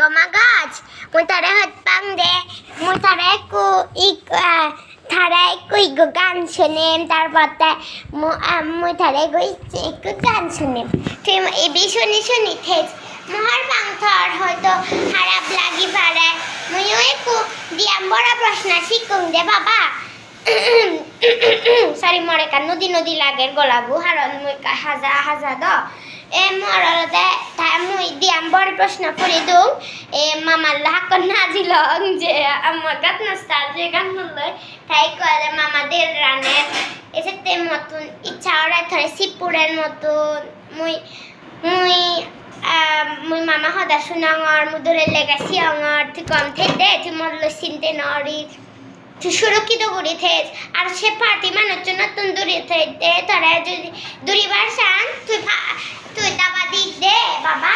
goma gach mun tare hat pang de mun tare ku ik tare ku igo gan শুনেম তারপরতে মুই tare ku ik গান শুনেম তুই AB শুনি শুনি থেজ মোহর পাংথর হয়তো খারাপ লাগি পারে মুইও একু দিয়াম বড় প্রশ্ন শিখুম দে বাবা সরি মরে কান নদী নদী লাগের গলাগু হারন মুই হাজা হাজা দ এ মরলতে তাই মুই দিয়াম বড় প্রশ্ন করে দৌ এ মামার লাকন নাজিল যে আমার গাত নাস্তার যে গান হলো তাই কলে মামাদের রানে এসেতে মতন ইচ্ছা ওরা ধরে সিপুরের মতন মুই মুই মুই মামা হদা শুনাঙর মুদুরের লেগাসি অঙর তুই কম থেকে তুই মরল চিনতে নরি তুই সুরক্ষিত করি থেজ আর সে পার্টি মানুষজন নতুন দূরে থেকে তোরা যদি দূরিবার চান তুই তুই দাবা দিক দে বাবা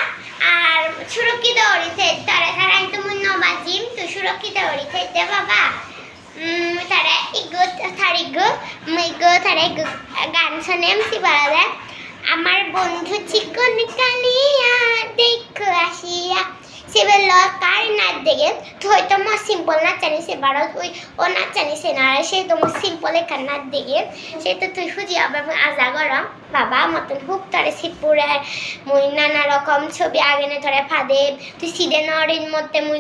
আর সুরক্ষিত করি থেজ তোরা তারা তুমি নবাজিম তুই সুরক্ষিত করি থেজ দে বাবা তারা ইগো থারিগো মুইগো তারা গান শুনেম সিবারে আমার বন্ধু চিকন কালিয়া দেখো আসিয়া সেবার কার নাচ দেখে তো হয়তো আমার সিম্পল নাচ জানিস এবারও ওই ও নাচ জানিস না সে তোমার সিম্পল এখান নাচ দেখে সে তো তুই খুঁজি আবার আজা গরম বাবা মতন হুক ধরে সিপুরে মুই নানা রকম ছবি আগেনে ধরে ফাদে তুই সিদে নরিন মধ্যে মুই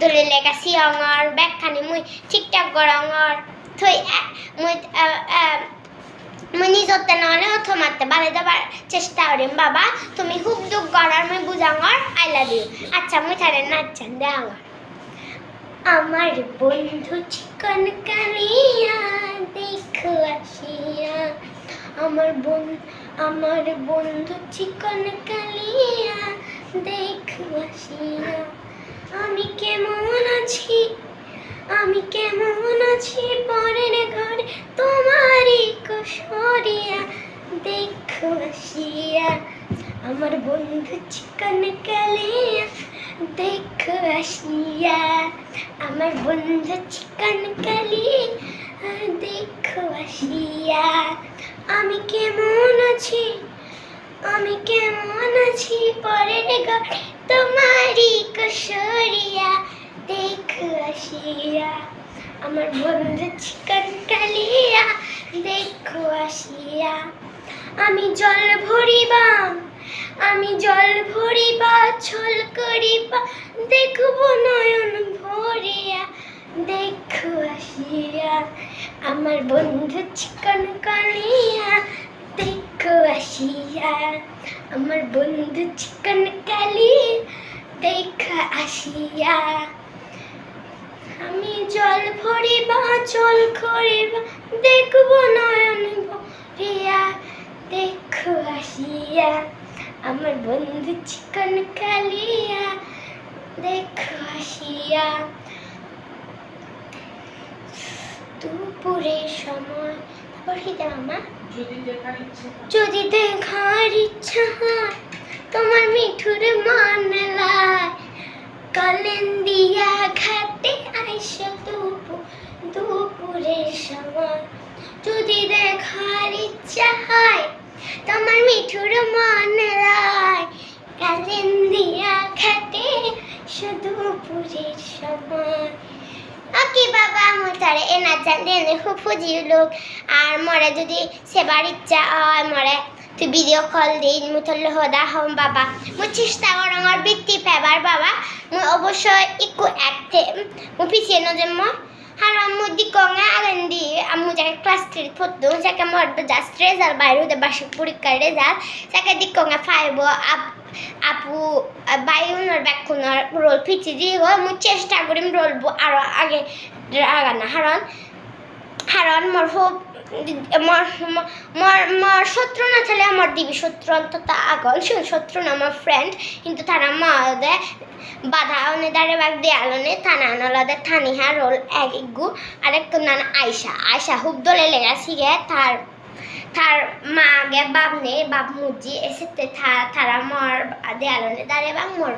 দলে লেখা সিয়ঙর ব্যাগখানি মুই ঠিকঠাক গরঙর তুই মুই মুই নিজতে নহলে হতো মারতে বাড়ি দেবার চেষ্টা করিম বাবা তুমি হুক দুক গড়ার মুই বুঝাঙর আই লাভ ইউ আচ্ছা মুই থারে নাচান দেওয়ার আমার বন্ধু চিকন কালিয়া দেখো আসিয়া আমার বন্ধু চিকন কালিয়া দেখো আসিয়া আমি কেমন আছি পরের ঘরে তোমারই কুশরিয়া দেখো আসিয়া আমার বন্ধু চিকন কালিয়া দেখো আসিয়া আমার বন্ধু চিকন কালিয়া দেখো আসিয়া আমি কেমন আছি পরের ঘরে তোমারই কুশরিয়া দেখো আসিয়া আমার বন্ধু চিকন কালিয়া দেখো আসিয়া আমি জল ভরিবা ছল করিবা দেখব নয়ন ভরিয়া দেখো আসিয়া আমার বন্ধু চিকন কালিয়া দেখো আসিয়া আমার বন্ধু চিকন কালিয়া দেখো আসিয়া আমি জল ভরিবা চল করিবা দেখব নয়ন ভরিয়া দেখো আসিয়া আমার বন্ধু চিকন কালিয়া দেখো আসিয়া দুপুরের সময় মা যদি দেখার ইচ্ছা হয় তোমার মিঠুর মানলায় কলেন্দিয়া ঘাটে আইসো দুপুরের সময় যদি দেখার ইচ্ছা হয় তোমার মিঠুর মানলায় কলেন্দিয়া ঘাটে দুপুরের সময় ওকে বাবা আমার তারে এ না জানতে খুব ফুজি লোক আর মরে যদি সেবার ইচ্ছা হয় মরে তুই ভিডিও কল দিন মুথল হদা হম বাবা মুই চেষ্টা কর আমার বৃত্তি পেবার বাবা মুই অবশ্যই একটু একতে মুই পিছিয়ে নজম হারাম মুদি কঙা আগন্দি আমু যাকে ক্লাস 3 পড়তো যাকে মোর জাস্ট রেজাল্ট বাইরে দে বার্ষিক পরীক্ষার রেজাল্ট যাকে দিক কঙা ফাইব আপু বাইউনার ব্যাকুনার রোল পিছি দিব মুই চেষ্টা করিম রোল আরো আগে আগানা হারন মোর হোপ মোর শত্রু না থাকলে আমার দিবি শত্রু অন্তত আগল শত্রু না আমার ফ্রেন্ড কিন্তু তারা মাদে বাধা অনে দাঁড়ে বাগ দেয়ালনে থানা আনলাদে থানিহা রোল এক গু আরেক নানা আয়সা হুব দলে লেগাছি গে থার মা গে বাপ মুজি এসেতে থারা মর দেয়ালনে দাঁড়ে বাগ মোর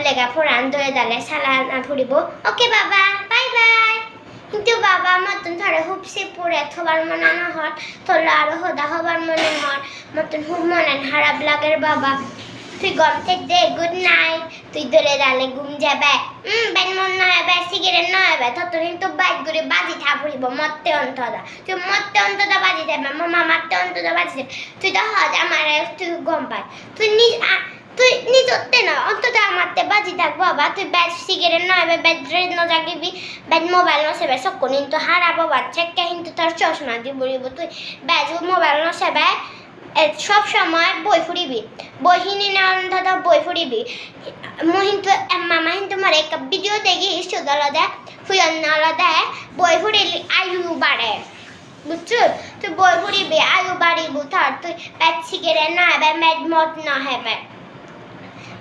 লেগা ফোরান দলে দালে সালা ফুরিব ওকে বাবা বাই বাই কিন্তু বাবা মতন ধরে হুপসে পড়ে থবার মনে না হট থলা আরো হদা হবার মনে হট মতন হুব মনে হারাপ লাগের বাবা তুই গম থেকে দে গুড নাইট তুই ধরে দালে ঘুম যাবে বেন মন না হবে সিগারেট না হবে ততদিন তো বাইক করে বাজি থাপড়িব মরতে অন্তদা তুই মরতে অন্তদা বাজি দেবে মামা মারতে অন্তদা বাজি দেবে তুই তো হজ আমার তুই গম পাই তুই নিজতে না অন্তত আমারতে বাজি থাক বাবা তুই ব্যাচ সিগারেট না হবে ব্যাচ ড্রেস ন জাগিবি ব্যাচ মোবাইল ন সেবে সব কিন্তু হারাবো বাচ্চা কিন্তু তোর চশমা দিব তুই ব্যাচ মোবাইল ন সেবে সব সময় বই ফুরিবি বই হিনি না অন্তত বই ফুরিবি মামা কিন্তু আমার একটা ভিডিও দেখি সুদল দেয় ফুয়ন নল দেয় বই ফুরিলি আয়ু বাড়ে বুঝছো তুই বই ফুরিবি আয়ু বাড়িব ধর তুই ব্যাচ সিগারেট না হবে ম্যাড মদ না হবে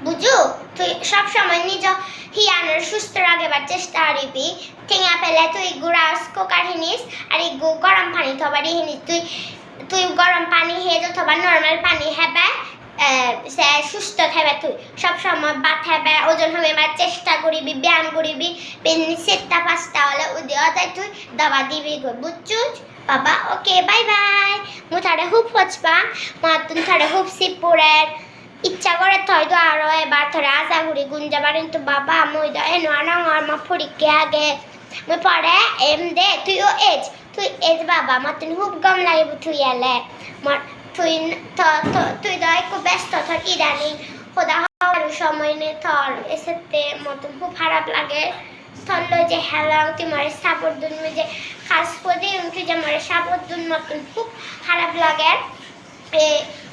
বুঝু তুই সব সময় নিজ হিয়ানোর সুস্থ রাখবার চেষ্টা করিবি ঠেঙা পেলে তুই গুড়াস কোকার হিনিস আর এই গরম পানি থবারি হিনিস তুই গরম পানি হে অথবা নর্মাল পানি হেবে সে সুস্থ থাকবে তুই সব সময় বাত হেবে ওজন হবে চেষ্টা করিবি ব্যায়াম করিবি পেনি 7টা 5টা হলে ওদের তুই দাবা দিবি বুঝছুস বাবা ওকে বাই বাই মু থারে খুব হচবা তুই থারে খুব সিপুরের ইচ্ছা করে থয়তো আরো এবার থরে আশা করি গুঞ্জাবার কিন্তু বাবা মই তো এনো আনাঙর মা পরীক্ষা আগে মই পরে দে তুইও তুই বাবা আমার তুই খুব গম লাগিব তুই এলে তুই তুই তো একটু ব্যস্ত থাক ইদানিং খোদা হওয়ার সময় নে থর এসেতে মতন খুব খারাপ লাগে থরলো যে হেলাও তুই মারে সাপোর্ট দুন যে খাস পদে তুই যে মারে সাপোর্ট দুন মতন খুব খারাপ লাগে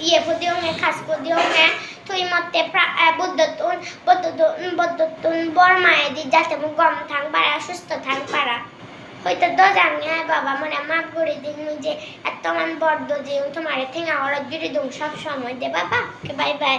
ইয়ে পদিও মে খাস পদিও মে তুই মতে বদ্ধতুন বরমায়ে দি যাতে মু গম থাক পারা সুস্থ থাক পারা হয়তো জানি বাবা মানে মাফ করে দিন যে এত মান বদ্ধ যে তোমার ঠেঙা ওরা জুড়ে দম সব সময় দে বাবা বাই বাই